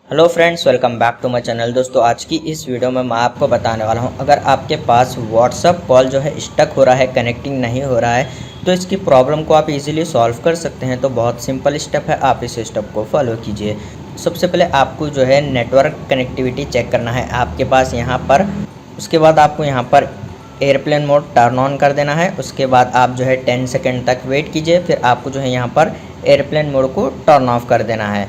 Hello friends, welcome back to my channel. दोस्तों, आज की इस वीडियो में मैं आपको बताने वाला हूं, अगर आपके पास व्हाट्सअप कॉल जो है स्टक हो रहा है, कनेक्टिंग नहीं हो रहा है, तो इसकी प्रॉब्लम को आप इजीली सॉल्व कर सकते हैं। तो बहुत सिंपल स्टेप है, आप इस स्टेप को फॉलो कीजिए। सबसे पहले आपको जो है नेटवर्क कनेक्टिविटी चेक करना है आपके पास यहाँ पर। उसके बाद आपको यहाँ पर एयरप्लेन मोड टर्न ऑन कर देना है। उसके बाद आप जो है 10 सेकेंड तक वेट कीजिए, फिर आपको जो है यहाँ पर एयरप्लेन मोड को टर्न ऑफ कर देना है।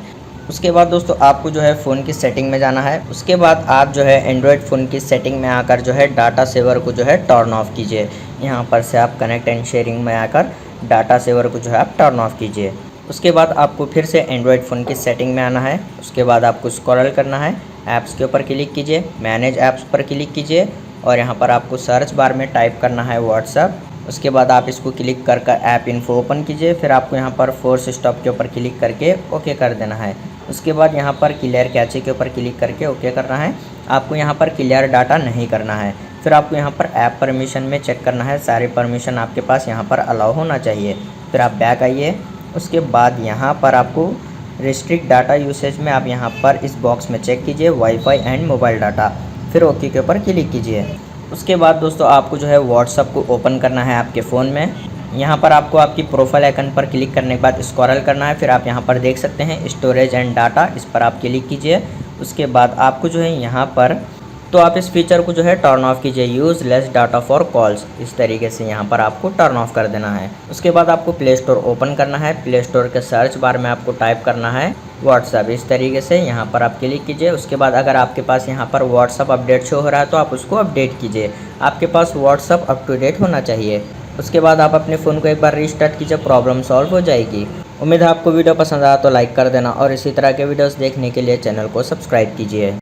उसके बाद दोस्तों आपको जो है फ़ोन की सेटिंग में जाना है। उसके बाद आप जो है एंड्रॉयड फ़ोन की सेटिंग में आकर जो है डाटा सेवर को जो है टर्न ऑफ कीजिए। यहाँ पर से आप कनेक्ट एंड शेयरिंग में आकर डाटा सेवर को जो है आप टर्न ऑफ कीजिए। उसके बाद आपको फिर से एंड्रॉयड फ़ोन की सेटिंग में आना है। उसके बाद आपको स्क्रॉल करना है, ऐप्स के ऊपर क्लिक कीजिए, मैनेज ऐप्स पर क्लिक कीजिए और यहाँ पर आपको सर्च बार में टाइप करना है व्हाट्सएप। उसके बाद आप इसको क्लिक कर ऐप इन्फो ओपन कीजिए, फिर आपको यहाँ पर फोर्स स्टॉप के ऊपर क्लिक करके ओके कर देना है। उसके बाद यहाँ पर क्लियर कैचे के ऊपर क्लिक करके ओके करना है। आपको यहाँ पर क्लियर डाटा नहीं करना है। फिर आपको यहाँ पर ऐप परमिशन में चेक करना है, सारे परमिशन आपके पास यहाँ पर अलाउ होना चाहिए। फिर आप बैक आइए। उसके बाद यहाँ पर आपको रिस्ट्रिक्ट डाटा यूसेज में आप यहाँ पर इस बॉक्स में चेक कीजिए वाईफाई एंड मोबाइल डाटा, फिर ओके के ऊपर क्लिक कीजिए। उसके बाद दोस्तों आपको जो है व्हाट्सअप को ओपन करना है आपके फ़ोन में। यहाँ पर आपको आपकी प्रोफाइल आइकन पर क्लिक करने के बाद स्क्रॉल करना है, फिर आप यहाँ पर देख सकते हैं स्टोरेज एंड डाटा, इस पर आप क्लिक कीजिए। उसके बाद आपको जो है यहाँ पर तो आप इस फीचर को जो है टर्न ऑफ कीजिए, use less data for calls, इस तरीके से यहाँ पर आपको टर्न ऑफ कर देना है। उसके बाद आपको प्ले स्टोर ओपन करना है। प्ले स्टोर के सर्च बार में आपको टाइप करना है व्हाट्सअप, इस तरीके से यहाँ पर आप क्लिक कीजिए। उसके बाद अगर आपके पास यहाँ पर व्हाट्सअप अपडेट शो हो रहा है तो आप उसको अपडेट कीजिए। आपके पास व्हाट्सअप अप टू डेट होना चाहिए। उसके बाद आप अपने फ़ोन को एक बार रीस्टार्ट कीजिए, प्रॉब्लम सॉल्व हो जाएगी। उम्मीद है आपको वीडियो पसंद आया तो लाइक कर देना और इसी तरह के वीडियोस देखने के लिए चैनल को सब्सक्राइब कीजिए।